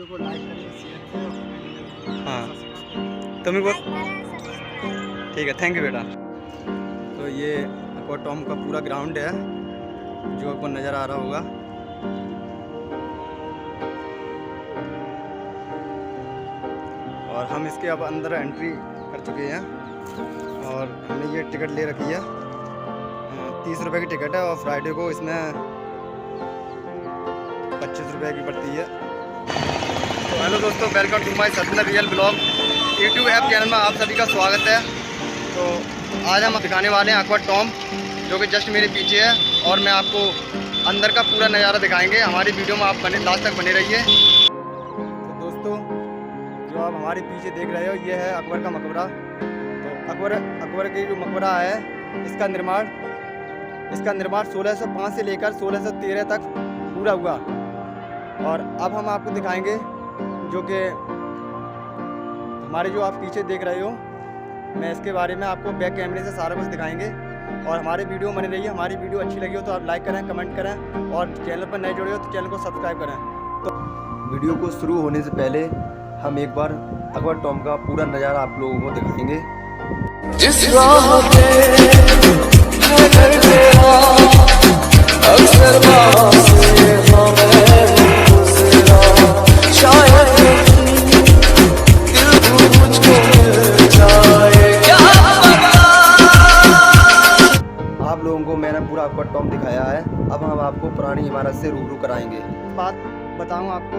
Video को like करें, share करें। हाँ तुम्हें को ठीक है, थैंक यू बेटा। तो ये एक्वाटॉम का पूरा ग्राउंड है जो आपको नज़र आ रहा होगा। और हम इसके अब अंदर एंट्री कर चुके हैं और हमने ये टिकट ले रखी है, 30 रुपये की टिकट है और फ्राइडे को इसमें 25 रुपये की पड़ती है। तो हेलो दोस्तों, welcome to my Satna real blog YouTube app channel में आप सभी का स्वागत है। तो आज हम दिखाने वाले हैं एक्वाटॉम जो कि जस्ट मेरे पीछे है और मैं आपको अंदर का पूरा नज़ारा दिखाएंगे। हमारी वीडियो में आप लास्ट तक बने रहिए। तो दोस्तों, जो आप हमारे पीछे देख रहे हो ये है अकबर का मकबरा। तो अकबर की जो मकबरा है इसका निर्माण 1605 से लेकर 1613 तक पूरा हुआ। और अब हम आपको दिखाएंगे जो कि हमारे जो आप पीछे देख रहे हो, मैं इसके बारे में आपको बैक कैमरे से सारा कुछ दिखाएंगे। और हमारे वीडियो बने रहिए। हमारी वीडियो अच्छी लगी हो तो आप लाइक करें, कमेंट करें और चैनल पर नए जुड़े हो तो चैनल को सब्सक्राइब करें। तो वीडियो को शुरू होने से पहले हम एक बार एक्वाटॉम का पूरा नज़ारा आप लोगों को दिखाएंगे। जिस राह पे है घर तेरा, अक्सर वहाँ से हमें गुजरा, शायद दिल मुझको मिल जाए, क्या पता। आप लोगों को मैंने पूरा एक्वाटॉम दिखाया है। अब हम आपको पुरानी इमारत से रूबरू कराएंगे। बात बताऊं आपको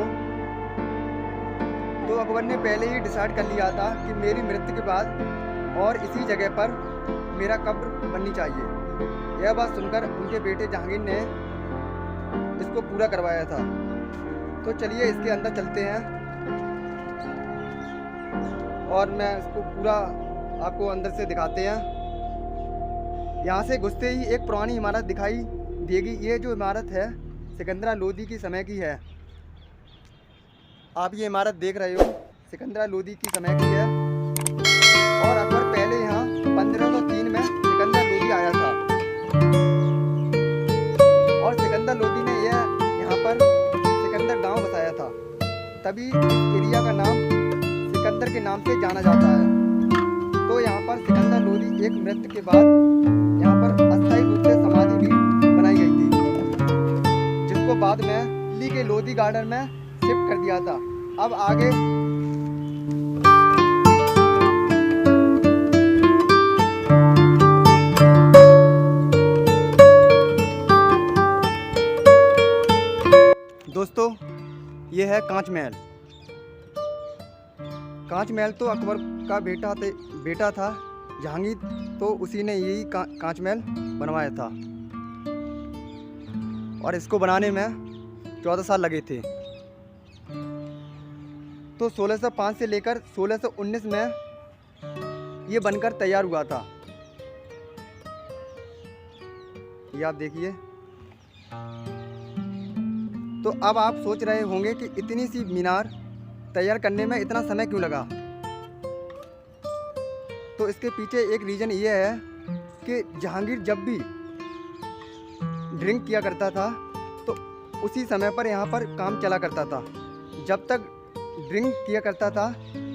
तो अकबर ने पहले ही डिसाइड कर लिया था कि मेरी मृत्यु के बाद और इसी जगह पर मेरा कब्र बननी चाहिए। यह बात सुनकर उनके बेटे जहांगीर ने इसको पूरा करवाया था। तो चलिए इसके अंदर चलते हैं और मैं इसको पूरा आपको अंदर से दिखाते हैं। यहाँ से घुसते ही एक पुरानी इमारत दिखाई देगी। ये जो इमारत है सिकंदरा लोदी की समय की है। आप ये इमारत देख रहे हो सिकंदरा लोदी की समय की है। और अकबर पहले यहाँ 1503 में सिकंदर लोदी आया था और सिकंदर लोदी ने यहाँ पर सिकंदर गांव बसाया था। तभी इस एरिया का नाम सिकंदर के नाम से जाना जाता है। तो यहाँ पर सिकंदर लोदी एक मृत्यु के बाद यहाँ पर अस्थायी रूप से समाधि भी बनाई गई थी, जिसको बाद में दिल्ली के लोधी गार्डन में शिफ्ट कर दिया था। अब आगे दोस्तों, ये है कांच महल। कांच महल तो अकबर का बेटा था जहांगीर, तो उसी ने यही कांच महल बनवाया था और इसको बनाने में 14 साल लगे थे। तो 1605 से लेकर 1619 में ये बनकर तैयार हुआ था। ये आप देखिए। तो अब आप सोच रहे होंगे कि इतनी सी मीनार तैयार करने में इतना समय क्यों लगा। तो इसके पीछे एक रीज़न ये है कि जहांगीर जब भी ड्रिंक किया करता था तो उसी समय पर यहाँ पर काम चला करता था। जब तक ड्रिंक किया करता था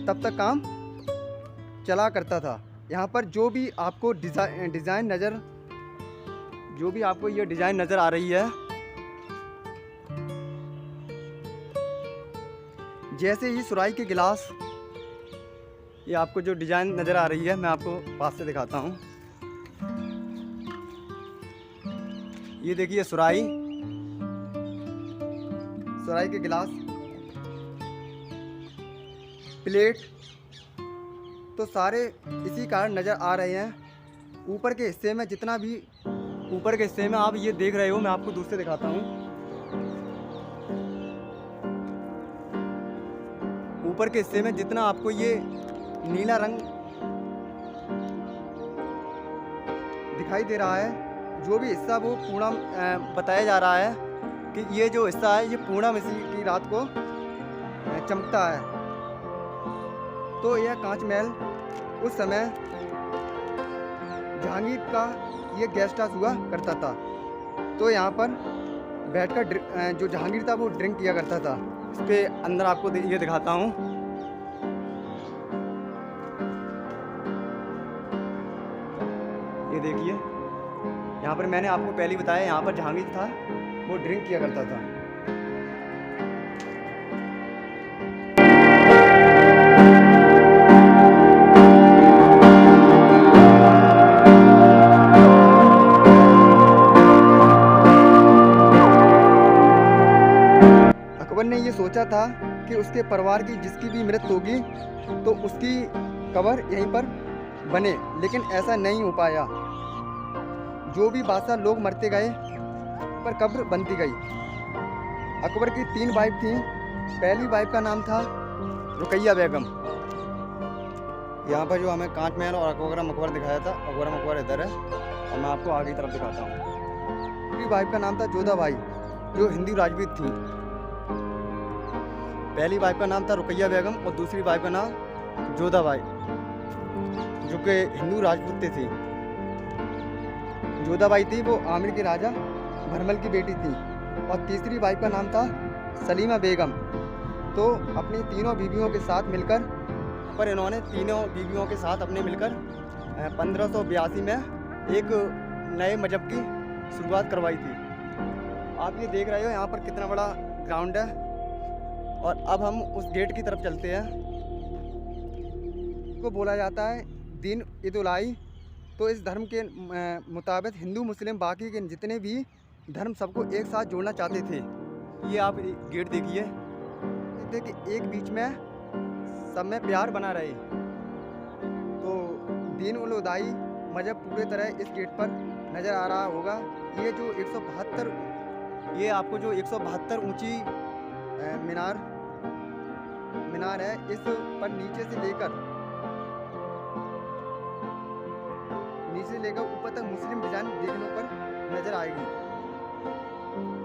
तब तक काम चला करता था। यहाँ पर जो भी आपको डिज़ाइन नज़र आ रही है, जैसे ही सुराई के गिलास, ये आपको जो डिज़ाइन नज़र आ रही है मैं आपको पास से दिखाता हूँ। ये देखिए सुराई के गिलास, प्लेट, तो सारे इसी कारण नज़र आ रहे हैं। ऊपर के हिस्से में आप ये देख रहे हो, मैं आपको दूर से दिखाता हूँ। ऊपर के हिस्से में जितना आपको ये नीला रंग दिखाई दे रहा है, जो भी हिस्सा वो पूर्णम बताया जा रहा है कि ये जो हिस्सा है ये पूर्णम इसी की रात को चमकता है। तो यह कांच महल उस समय जहांगीर का ये गेस्ट हाउस हुआ करता था। तो यहाँ पर बैठकर जो जहांगीर था वो ड्रिंक किया करता था। इसके अंदर आपको ये दिखाता हूँ। ये देखिए, यहाँ पर मैंने आपको पहले ही बताया, यहाँ पर जहांगीर था वो ड्रिंक किया करता था। अकबर ने ये सोचा था कि उसके परिवार की जिसकी भी मृत्यु होगी तो उसकी कब्र यहीं पर बने, लेकिन ऐसा नहीं हो पाया। जो भी बादशाह लोग मरते गए पर कब्र बनती गई। अकबर की 3 वाइफ थी। पहली वाइफ का नाम था रुकैया बेगम। यहाँ पर जो हमें कांच महल और अकबर मकबर दिखाया था, अकबर मकबर इधर है और मैं आपको आगे की तरफ दिखाता हूँ। दूसरी वाइफ का नाम था जोधाबाई, जो हिंदू राजपूत थी। पहली वाइफ का नाम था रुकैया बेगम और दूसरी वाइफ का नाम जोधाबाई, जो कि हिंदू राजपूत थी। जोधाबाई थी वो आमिर के राजा भरमल की बेटी थी। और तीसरी वाइफ का नाम था सलीमा बेगम। तो अपनी तीनों बीवियों के साथ मिलकर, पर इन्होंने तीनों बीवियों के साथ अपने मिलकर 1582 में एक नए मजहब की शुरुआत करवाई थी। आप ये देख रहे हो यहाँ पर कितना बड़ा ग्राउंड है। और अब हम उस गेट की तरफ चलते हैं। इसको बोला जाता है दीन इदुलाई। तो इस धर्म के मुताबिक हिंदू मुस्लिम बाकी के जितने भी धर्म सबको एक साथ जोड़ना चाहते थे। ये आप गेट देखिए, कहते कि एक बीच में सब में प्यार बना रहे। तो दीन उलदाई मजहब पूरे तरह इस गेट पर नज़र आ रहा होगा। ये जो 172, ये आपको जो 172 ऊंची मीनार है, इस पर नीचे से लेकर ऊपर तक मुस्लिम डिजाइन देखने पर नजर आएगी।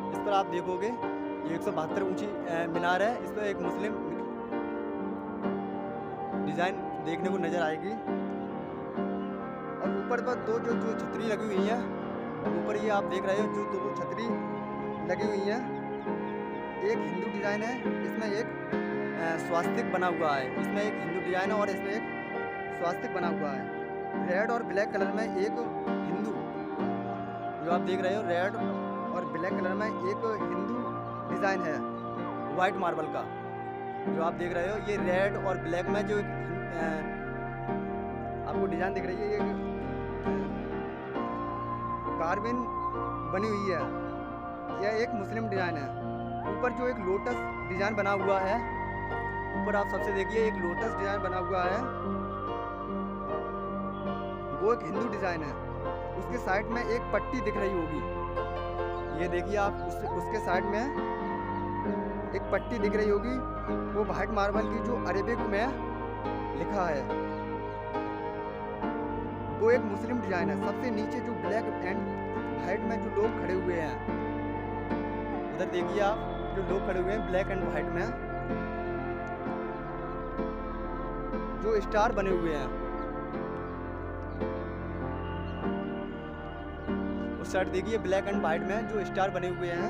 इस पर आप देखोगे ये 172 ऊंची मीनार है, इस पर एक मुस्लिम डिजाइन देखने को नजर आएगी। और ऊपर पर दो जो छतरी लगी हुई है, ऊपर ये आप देख रहे हो जो 2 छतरी लगी हुई है। एक हिंदू डिजाइन है, इसमें एक स्वास्तिक बना हुआ है। इसमें एक हिंदू डिजाइन है और इसमें एक स्वास्तिक बना हुआ है। रेड और ब्लैक कलर में एक हिंदू, जो आप देख रहे हो रेड और ब्लैक कलर में एक हिंदू डिज़ाइन है वाइट मार्बल का, जो आप देख रहे हो। ये रेड और ब्लैक में जो आपको डिज़ाइन दिख रही है, ये कार्विन बनी हुई है। यह एक मुस्लिम डिज़ाइन है। ऊपर जो एक लोटस डिज़ाइन बना हुआ है, ऊपर आप सबसे देखिए एक लोटस डिज़ाइन बना हुआ है, वो एक हिंदू डिज़ाइन है। उसके साइड में एक पट्टी दिख रही होगी, ये देखिए आप उसके साइड में एक पट्टी दिख रही होगी, वो वाइट मार्बल की जो अरेबिक में लिखा है, वो एक मुस्लिम डिज़ाइन है। सबसे नीचे जो ब्लैक एंड वाइट में जो लोग खड़े हुए हैं, उधर देखिए आप जो लोग खड़े हुए हैं ब्लैक एंड वाइट में, जो स्टार बने हुए हैं। उस साइड देखिए ब्लैक एंड वाइट में जो स्टार बने हुए हैं,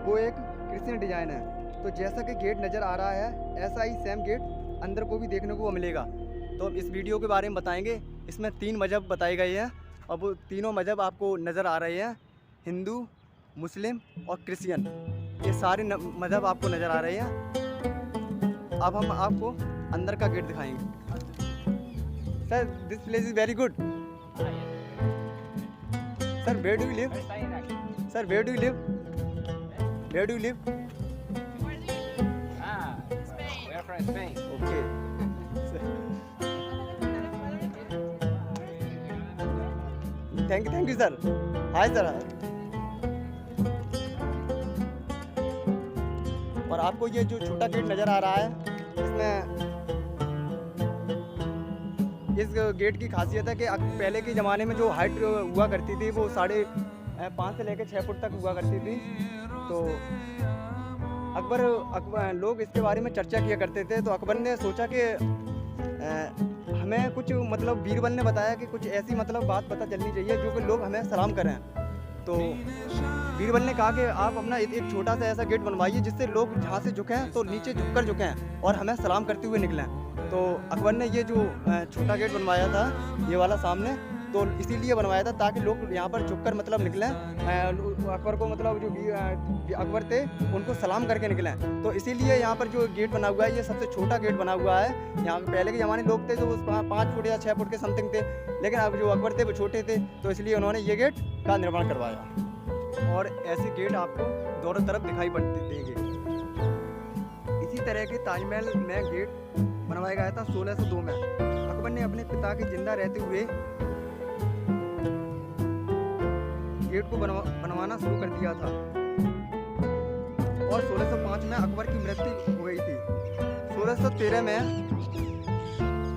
वो एक क्रिश्चियन डिजाइन है। तो जैसा कि गेट नज़र आ रहा है, ऐसा ही सेम गेट अंदर को भी देखने को मिलेगा। तो हम इस वीडियो के बारे में बताएंगे। इसमें 3 मजहब बताए गए हैं और वो तीनों मजहब आपको नज़र आ रहे हैं, हिंदू, मुस्लिम और क्रिश्चियन। ये सारे मजहब आपको नज़र आ रहे हैं। अब हम आपको अंदर का गेट दिखाएंगे। Sir this place is very good. Sir, where do you live? Sir, where do you live? Where do you live? Spain. We are from Spain. Okay. Thank you, sir. Hi, sir. और आपको ये जो छोटा gate नज़र आ रहा है, इसमें इस गेट की खासियत है कि पहले के ज़माने में जो हाइट हुआ करती थी वो 5.5 से लेकर 6 फुट तक हुआ करती थी। तो अकबर लोग इसके बारे में चर्चा किया करते थे। तो अकबर ने सोचा कि हमें कुछ मतलब बीरबल ने बताया कि कुछ ऐसी मतलब बात पता चलनी चाहिए जो कि लोग हमें सलाम करें। तो बीरबल ने कहा कि आप अपना एक छोटा सा ऐसा गेट बनवाइए जिससे लोग जहाँ से झुके हैं तो नीचे झुककर झुकें और हमें सलाम करते हुए निकलें। तो अकबर ने ये जो छोटा गेट बनवाया था ये वाला सामने, तो इसीलिए बनवाया था ताकि लोग यहाँ पर झुककर मतलब निकलें, अकबर को मतलब जो अकबर थे उनको सलाम करके निकलें। तो इसीलिए यहाँ पर जो गेट बना हुआ है ये सबसे छोटा गेट बना हुआ है। यहाँ पहले के ज़माने लोग थे जो 5 फुट या 6 फुट के समथिंग थे, लेकिन अब जो अकबर थे वो छोटे थे, तो इसलिए उन्होंने ये गेट का निर्माण करवाया। और ऐसे गेट आपको दोनों तरफ दिखाई पड़ते देंगे। इसी तरह के ताजमहल में गेट बनवाया गया था 1602 में। अकबर ने अपने पिता के जिंदा रहते हुए गेट को बनवाना शुरू कर दिया था और 1605 में अकबर की मृत्यु हो गई थी। 1613 में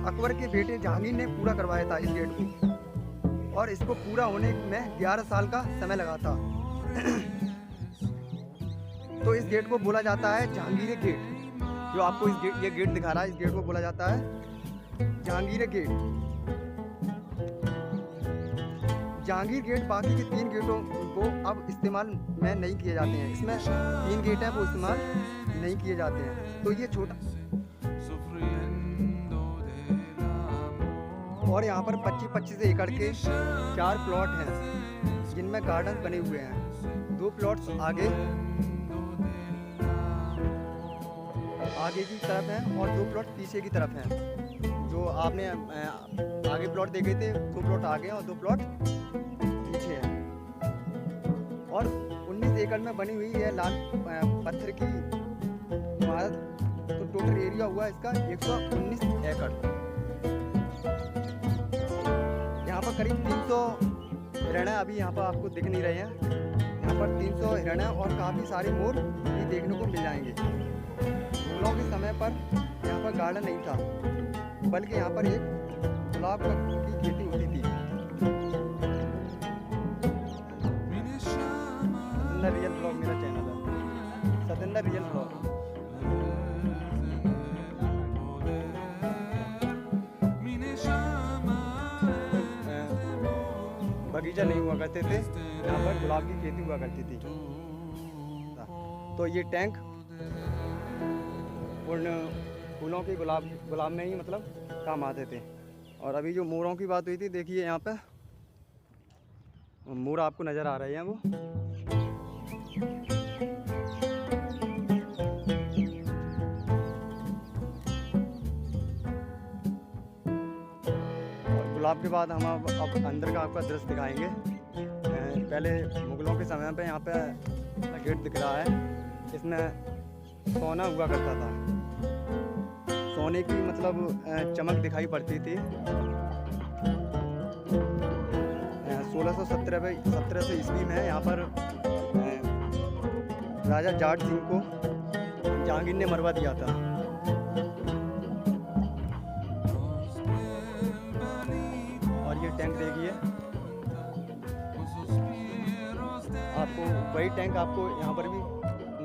अकबर के बेटे जहांगीर ने पूरा करवाया था इस गेट को, और इसको पूरा होने में 11 साल का समय लगा था। तो इस गेट को बोला जाता है जहांगीर गेट। जो आपको ये गेट दिखा रहा है, इस गेट को बोला जाता है जहांगीर गेट। जहांगीर गेट बाकी के 3 गेटों को अब इस्तेमाल में नहीं किए जाते हैं। इसमें 3 गेट हैं वो इस्तेमाल नहीं किए जाते हैं। तो ये छोटा, और यहाँ पर 25-25 एकड़ के 4 प्लॉट हैं जिनमें गार्डन बने हुए हैं। 2 प्लॉट्स आगे की तरफ हैं और 2 प्लॉट पीछे की तरफ हैं। जो आपने आगे प्लॉट देखे थे, 2 प्लॉट आगे हैं और 2 प्लॉट पीछे हैं। और 19 एकड़ में बनी हुई है लाल पत्थर की इमारत। तो टोटल एरिया हुआ इसका 119 एकड़। यहाँ पर करीब 300 हिरण अभी यहाँ पर आपको दिख नहीं रहे हैं। यहाँ पर 300 हिरण और काफ़ी सारे मोर भी देखने को मिल जाएंगे। मुगलों के समय पर यहाँ पर गार्डन नहीं था, बल्कि यहाँ पर एक गुलाब की खेती होती थी। सतेंद्र रियल ब्लॉग मेरा चैनल है, सतेंद्र रियल ब्लॉग। बगीचा नहीं हुआ करते थे, यहाँ पर गुलाब की खेती हुआ करती थी। तो ये टैंक उन फूलों के गुलाब में ही मतलब काम आते थे। और अभी जो मोरों की बात हुई थी, देखिए यहाँ पे मोर आपको नज़र आ रहे हैं वो। और गुलाब के बाद हम अब अंदर का आपका दृश्य दिखाएंगे। पहले मुगलों के समय पे यहाँ पे गेट दिख रहा है, इसमें सोना हुआ करता था। सोने की मतलब चमक दिखाई पड़ती थी। 1617 ईस्वी में यहाँ पर राजा जाट सिंह को जहांगीर ने मरवा दिया था। और ये टैंक देखिए, आपको वही टैंक आपको यहाँ पर भी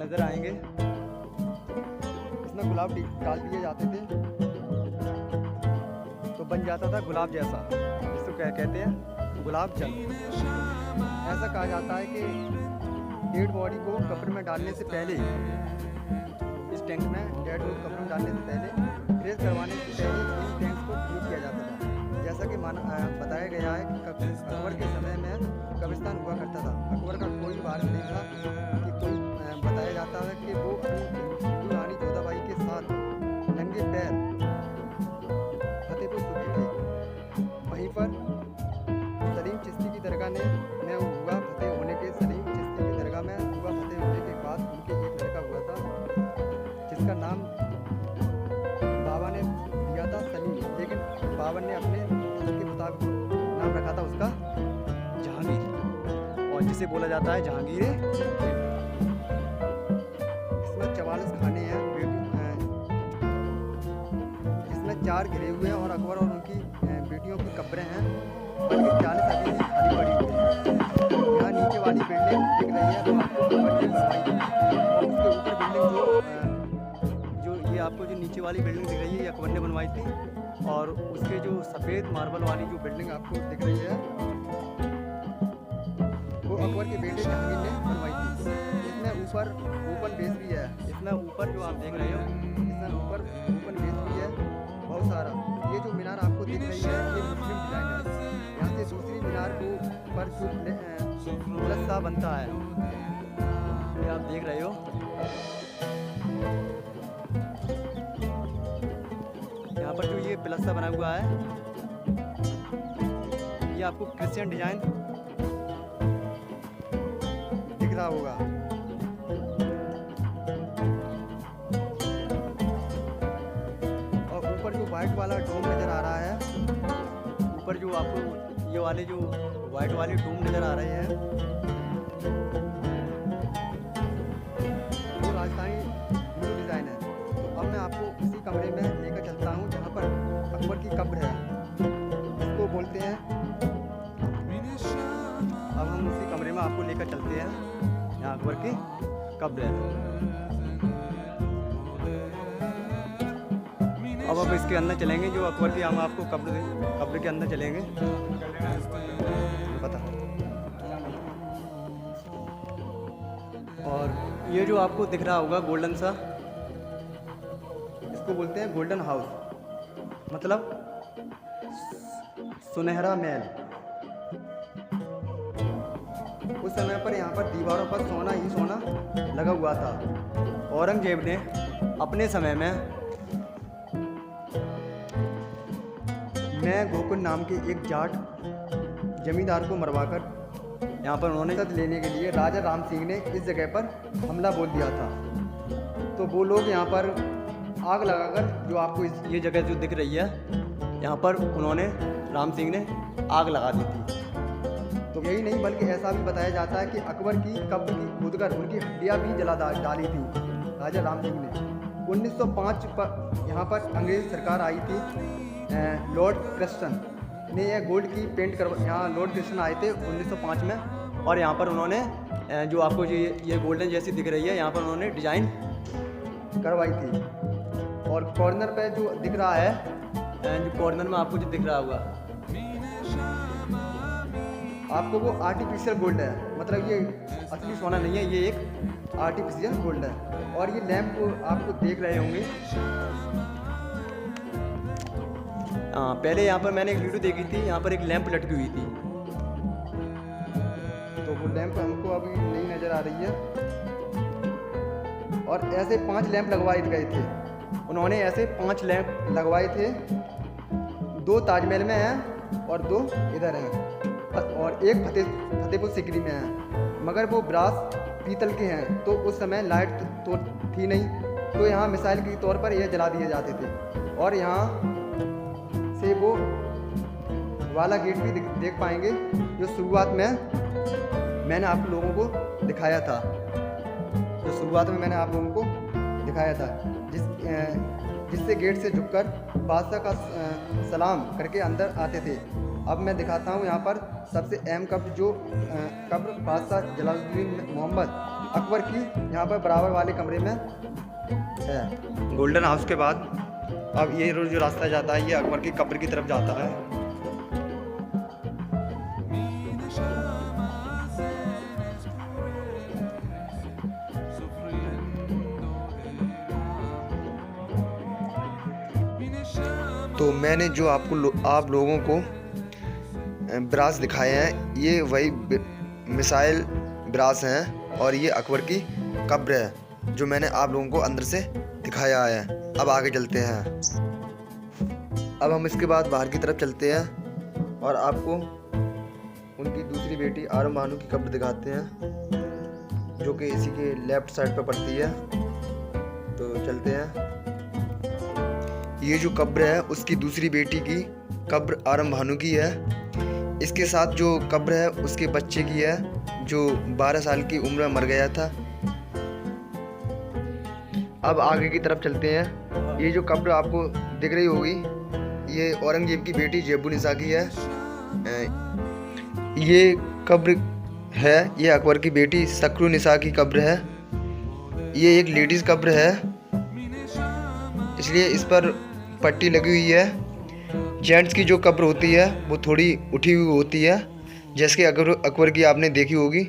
नज़र आएंगे। इसमें गुलाब डाल दिए जाते थे तो बन जाता था गुलाब जैसा, जिसको क्या कहते हैं गुलाब जल। ऐसा कहा जाता है कि डेड बॉडी को कब्र में डालने से पहले, इस टैंक में डेड बॉडी कब्र में डालने से पहले, फ्रेश करवाने से पहले इन टैंक्स को यूज किया जाता था। जैसा कि बताया गया है कि अकबर के समय में कब्रिस्तान हुआ करता था। अकबर का कोई वार नहीं था कि कोई, बताया जाता है कि वो अपनी रानी जोधाबाई के साथ नंगे पैर फतेहपुर सूखे थे। वहीं पर सलीम चिश्ती की दरगाह में हुआ फतेह होने के सलीम चिश्ती की दरगाह में हुआ फतेह होने के बाद उनके एक लड़का हुआ था जिसका नाम बाबा ने दिया था सलीम, लेकिन बाबा ने अपने के मुताबिक नाम रखा था उसका जहांगीर, और जिसे बोला जाता है जहांगीर। इसमें 44 खाने हैं, इसमें 4 घिरे हुए हैं और अकबर और उनकी बेटियों की कब्रें हैं, बल्कि 40 अभी भी खाली पड़ी हुई है। यहाँ नीचे वाली बिल्डिंग दिख रही है तो आपको अकबर ने बनवाई थी। उसके ऊपर बिल्डिंग जो ये आपको जो नीचे वाली बिल्डिंग दिख रही है ये अकबर ने बनवाई थी। और उसके जो सफ़ेद मार्बल वाली जो बिल्डिंग आपको दिख रही है वो अकबर के बेटे जहांगीर ने बनवाई थी। इसमें ऊपर ओपन बेस भी है, इसमें ऊपर जो आप देख रहे हो इसमें ऊपर ओपन बेस भी है बहुत सारा। ये जो मीनार आपको दिख रही है ये मुस्लिम डिज़ाइन है। यहाँ से दूसरी मीनार को पर जो प्लस सा बनता है, ये आप देख रहे हो। यहाँ पर जो ये प्लस सा बना हुआ है ये आपको क्रिश्चियन डिजाइन दिख रहा होगा। और ऊपर जो व्हाइट वाला डोम नजर आ रहा है, ऊपर जो आपको ये वाले जो व्हाइट वाले डोम नजर आ रहे हैं वो राजस्थानी हिंदू डिजाइन है। तो अब मैं आपको उसी कमरे में लेकर चलता हूँ जहाँ पर अकबर की कब्र है, इसको बोलते हैं। अब हम उसी कमरे में आपको लेकर चलते हैं, यहाँ अकबर की कब्र है। अब इसके अंदर चलेंगे, जो अकबर की हम आपको कब्र के अंदर चलेंगे। पता और ये जो आपको दिख रहा होगा गोल्डन सा, इसको बोलते हैं गोल्डन हाउस, मतलब सुनहरा महल। उस समय पर यहाँ पर दीवारों पर सोना ही सोना लगा हुआ था। औरंगजेब ने अपने समय में गोकुल नाम के एक जाट जमींदार को मरवाकर यहाँ पर उन्होंने सद लेने के लिए राजा राम सिंह ने इस जगह पर हमला बोल दिया था। तो वो लोग यहाँ पर आग लगाकर, जो आपको ये जगह जो दिख रही है यहाँ पर उन्होंने राम सिंह ने आग लगा दी थी। तो यही नहीं बल्कि ऐसा भी बताया जाता है कि अकबर की कब्र की खोदकर उनकी हड्डियाँ भी जला डाली थी राजा राम सिंह ने। 1905 पर यहाँ पर अंग्रेज सरकार आई थी, लॉर्ड क्रिस्टन ने यह गोल्ड की पेंट करवा, यहाँ लॉर्ड क्रिस्टन आए थे 1905 में, और यहाँ पर उन्होंने जो आपको ये गोल्डन जैसी दिख रही है यहाँ पर उन्होंने डिज़ाइन करवाई थी। और कॉर्नर पे जो दिख रहा है, जो कॉर्नर में आपको जो दिख रहा होगा आपको वो आर्टिफिशियल गोल्ड है, मतलब ये असली सोना नहीं है, ये एक आर्टिफिशियल गोल्ड है। और ये लैंप आपको देख रहे होंगे, पहले यहाँ पर मैंने एक वीडियो देखी थी, यहाँ पर एक लैंप लटकी हुई थी, तो वो लैंप हमको अभी नहीं नज़र आ रही है। और ऐसे 5 लैंप लगवाए गए थे उन्होंने, ऐसे 5 लैंप लगवाए थे। 2 ताजमहल में हैं और 2 इधर हैं, और एक फतेहपुर सिकरी में है, मगर वो ब्रास पीतल के हैं। तो उस समय लाइट तो थी नहीं, तो यहाँ मिसाइल के तौर पर यह जला दिए जाते थे। और यहाँ से वो वाला गेट भी देख पाएंगे जो शुरुआत में मैंने आप लोगों को दिखाया था, जिससे गेट से झुककर बादशाह का सलाम करके अंदर आते थे। अब मैं दिखाता हूँ यहाँ पर सबसे अहम कब्र, जो कब्र बादशाह जलालुद्दीन मोहम्मद अकबर की, यहाँ पर बराबर वाले कमरे में है। गोल्डन हाउस के बाद अब ये रोज जो रास्ता जाता है ये अकबर की कब्र की तरफ जाता है। तो मैंने जो आप लोगों को ब्रास दिखाए हैं, ये वही मिसाइल ब्रास हैं, और ये अकबर की कब्र है जो मैंने आप लोगों को अंदर से दिखाया है। अब आगे चलते हैं। अब हम इसके बाद बाहर की तरफ चलते हैं और आपको उनकी दूसरी बेटी आरम बानो की कब्र दिखाते हैं, जो कि इसी के लेफ्ट साइड पर पड़ती है। तो चलते हैं। ये जो कब्र है उसकी दूसरी बेटी की कब्र आरम बानो की है। इसके साथ जो कब्र है उसके बच्चे की है, जो 12 साल की उम्र में मर गया था। अब आगे की तरफ चलते हैं। ये जो कब्र आपको दिख रही होगी, ये औरंगजेब की बेटी जेबुनिसा की है। ये कब्र है, ये अकबर की बेटी शक्रुनिसा की कब्र है। ये एक लेडीज़ कब्र है, इसलिए इस पर पट्टी लगी हुई है। जेंट्स की जो कब्र होती है वो थोड़ी उठी हुई होती है, जैसे कि अकबर की आपने देखी होगी,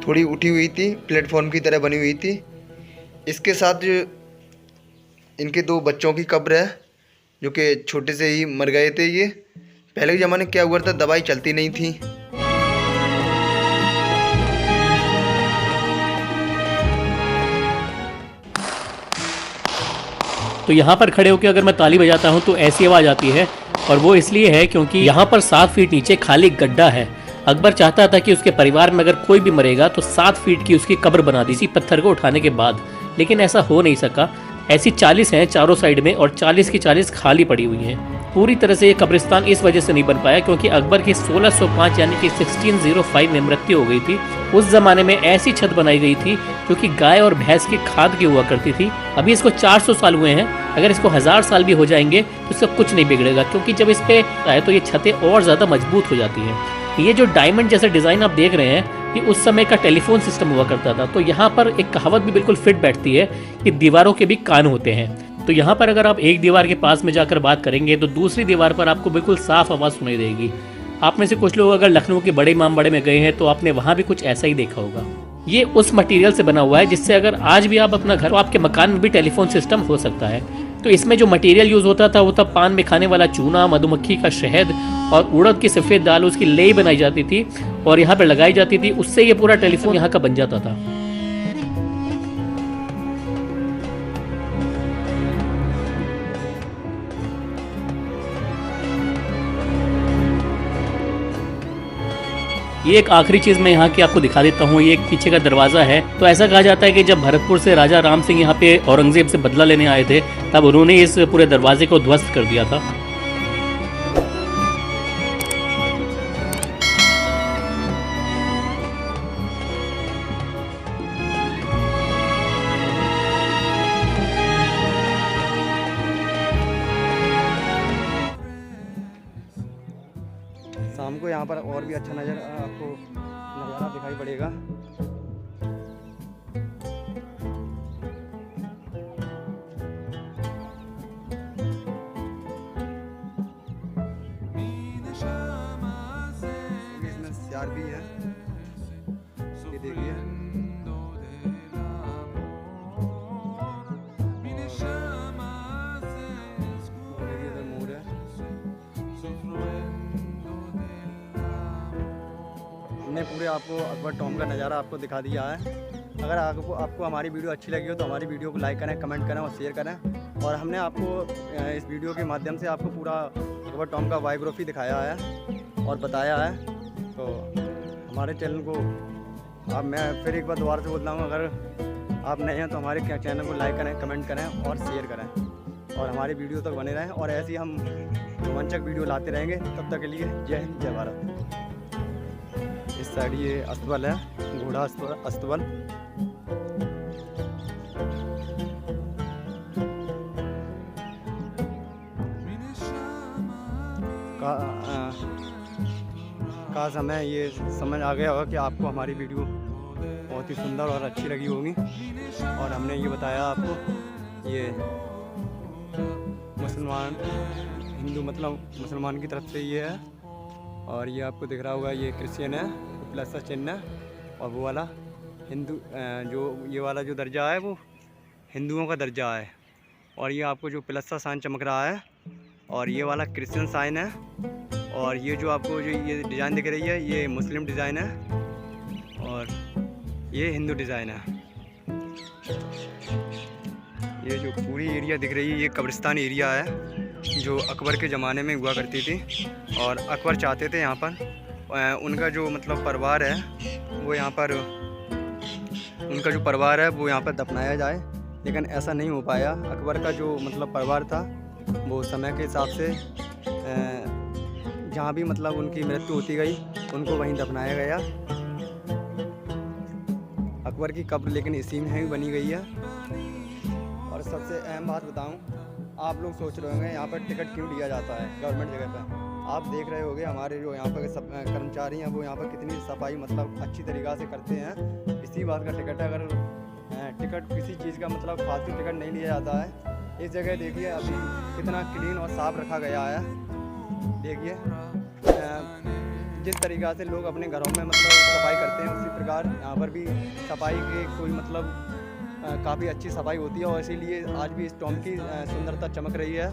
थोड़ी उठी हुई थी, प्लेटफॉर्म की तरह बनी हुई थी। इसके साथ इनके 2 बच्चों की कब्र है जो कि छोटे से ही मर गए थे। ये पहले के ज़माने क्या हुआ था, दवाई चलती नहीं थी। तो यहाँ पर खड़े होकर अगर मैं ताली बजाता हूँ तो ऐसी आवाज़ आती है, और वो इसलिए है क्योंकि यहाँ पर 7 फीट नीचे खाली गड्ढा है। अकबर चाहता था कि उसके परिवार में अगर कोई भी मरेगा तो 7 फीट की उसकी कब्र बना दी इसी पत्थर को उठाने के बाद, लेकिन ऐसा हो नहीं सका। ऐसी 40 हैं चारों साइड में और 40 की 40 खाली पड़ी हुई हैं। पूरी तरह से ये कब्रिस्तान इस वजह से नहीं बन पाया क्योंकि अकबर की 1605 यानी कि 1605 में मृत्यु हो गई थी। उस जमाने में ऐसी छत बनाई गई थी जो कि गाय और भैंस की खाद की हुआ करती थी। अभी इसको 400 साल हुए हैं, अगर इसको 1000 साल भी हो जाएंगे तो इसका कुछ नहीं बिगड़ेगा, क्योंकि जब इस पे आए तो ये छतें और ज़्यादा मजबूत हो जाती हैं। ये जो डायमंड जैसा डिज़ाइन आप देख रहे हैं, ये उस समय का टेलीफोन सिस्टम हुआ करता था। तो यहाँ पर एक कहावत भी बिल्कुल फिट बैठती है कि दीवारों के भी कान होते हैं। तो यहाँ पर अगर आप एक दीवार के पास में जाकर बात करेंगे तो दूसरी दीवार पर आपको बिल्कुल साफ आवाज़ सुनाई देगी। आप में से कुछ लोग अगर लखनऊ के बड़े इमामबाड़े में गए हैं तो आपने वहाँ भी कुछ ऐसा ही देखा होगा। ये उस मटेरियल से बना हुआ है जिससे अगर आज भी आप अपना घर, तो आपके मकान में भी टेलीफोन सिस्टम हो सकता है। तो इसमें जो मटेरियल यूज़ होता था वो था पान में खाने वाला चूना, मधुमक्खी का शहद और उड़द की सफ़ेद दाल, उसकी लेई बनाई जाती थी और यहाँ पर लगाई जाती थी। उससे ये पूरा टेलीफोन यहाँ का बन जाता था। ये एक आखिरी चीज़ मैं यहाँ की आपको दिखा देता हूँ। ये एक पीछे का दरवाज़ा है। तो ऐसा कहा जाता है कि जब भरतपुर से राजा राम सिंह यहाँ पे औरंगजेब से बदला लेने आए थे, तब उन्होंने इस पूरे दरवाजे को ध्वस्त कर दिया था। शाम को यहाँ पर और भी अच्छा नज़ारा दिखाई पड़ेगा। इसमें सियार भी है, ये देखिए। हमने पूरे आपको अकबर टॉम का नज़ारा आपको दिखा दिया है। अगर आपको हमारी वीडियो अच्छी लगी हो तो हमारी वीडियो को लाइक करें, कमेंट करें और शेयर करें। और हमने आपको इस वीडियो के माध्यम से आपको पूरा अकबर टॉम का बायोग्राफी दिखाया है और बताया है। तो हमारे चैनल को मैं फिर एक बार दोबारा से बोलता हूँ, अगर आप नए हैं तो हमारे चैनल को लाइक करें, कमेंट करें और शेयर करें और हमारी वीडियो तक बने रहें। और ऐसे ही हम रोमांचक वीडियो लाते रहेंगे। तब तक के लिए जय हिंद, जय भारत। इस साइड ये अस्तबल है, घोड़ा अस्तबल। काश हमें ये समझ आ गया होगा कि आपको हमारी वीडियो बहुत ही सुंदर और अच्छी लगी होगी। और हमने ये बताया आपको, ये मुसलमान हिंदू मतलब मुसलमान की तरफ से ये है। और ये आपको दिख रहा होगा, ये क्रिश्चियन है, प्लस का चिन्ह है। और वो वाला हिंदू, जो ये वाला जो दर्जा है वो हिंदुओं का दर्जा है। और ये आपको जो प्लस का साइन चमक रहा है, और ये वाला क्रिश्चियन साइन है। और ये जो आपको जो ये डिज़ाइन दिख रही है, ये मुस्लिम डिज़ाइन है और ये हिंदू डिज़ाइन है। ये जो पूरी एरिया दिख रही है, ये कब्रिस्तान एरिया है जो अकबर के ज़माने में हुआ करती थी। और अकबर चाहते थे यहाँ पर उनका जो मतलब परिवार है वो यहाँ पर, उनका जो परिवार है वो यहाँ पर दफनाया जाए, लेकिन ऐसा नहीं हो पाया। अकबर का जो मतलब परिवार था वो समय के हिसाब से जहाँ भी मतलब उनकी मृत्यु होती गई उनको वहीं दफनाया गया। अकबर की कब्र लेकिन इसी में ही बनी गई है। और सबसे अहम बात बताऊं, आप लोग सोच रहे होंगे यहाँ पर टिकट क्यों लिया जाता है गवर्नमेंट जगह पर। आप देख रहे होंगे हमारे जो यहाँ पर सब कर्मचारी हैं वो यहाँ पर कितनी सफाई मतलब अच्छी तरीक़ा से करते हैं। इसी बात का टिकट है। अगर टिकट किसी चीज़ का मतलब फालतू टिकट नहीं लिया जाता है। इस जगह देखिए अभी कितना क्लीन और साफ़ रखा गया है। देखिए जिस तरीक़ा से लोग अपने घरों में मतलब सफाई करते हैं, उसी प्रकार यहाँ पर भी सफाई की कोई मतलब काफ़ी अच्छी सफाई होती है और इसीलिए आज भी इस टॉम की सुंदरता चमक रही है।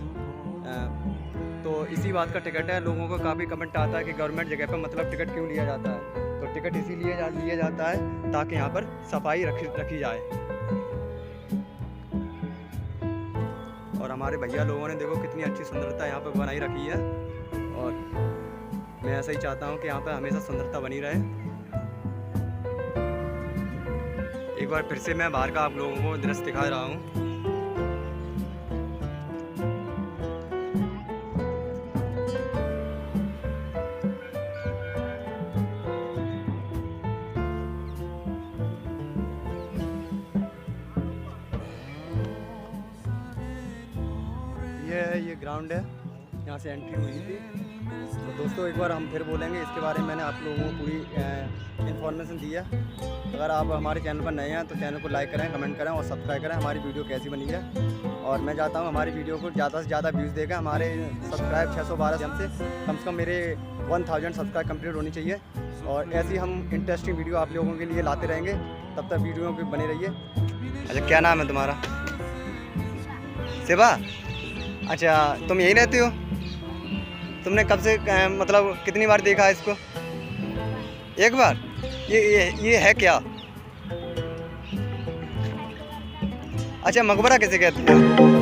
तो इसी बात का टिकट है। लोगों को काफ़ी कमेंट आता है कि गवर्नमेंट जगह पर मतलब टिकट क्यों लिया जाता है, तो टिकट इसीलिए लिया जाता है ताकि यहाँ पर सफाई रखी जाए। और हमारे भैया लोगों ने देखो कितनी अच्छी सुंदरता यहाँ पर बनाई रखी है और मैं ऐसा ही चाहता हूँ कि यहाँ पर हमेशा सुंदरता बनी रहे। एक बार फिर से मैं बाहर का आप लोगों को दृश्य दिखा रहा हूँ। ये ग्राउंड है, यहाँ से एंट्री हुई थी। तो दोस्तों एक बार हम फिर बोलेंगे इसके बारे में, मैंने आप लोगों को पूरी इन्फॉर्मेशन दी है। अगर आप हमारे चैनल पर नए हैं तो चैनल को लाइक करें, कमेंट करें और सब्सक्राइब करें। हमारी वीडियो कैसी बनी है और मैं चाहता हूँ हमारी वीडियो को ज़्यादा से ज़्यादा व्यूज़ देगा। हमारे सब्सक्राइब 612 हमसे कम से कम मेरे 1000 सब्सक्राइब कंप्लीट होनी चाहिए और ऐसी हम इंटरेस्टिंग वीडियो आप लोगों के लिए लाते रहेंगे। तब तक वीडियो पे बने रहिए। अच्छा, क्या नाम है तुम्हारा? शिवा। अच्छा, तुम यहीं रहते हो? तुमने कब से मतलब कितनी बार देखा है इसको? एक बार? ये है क्या? अच्छा, मकबरा किसे कहते हैं?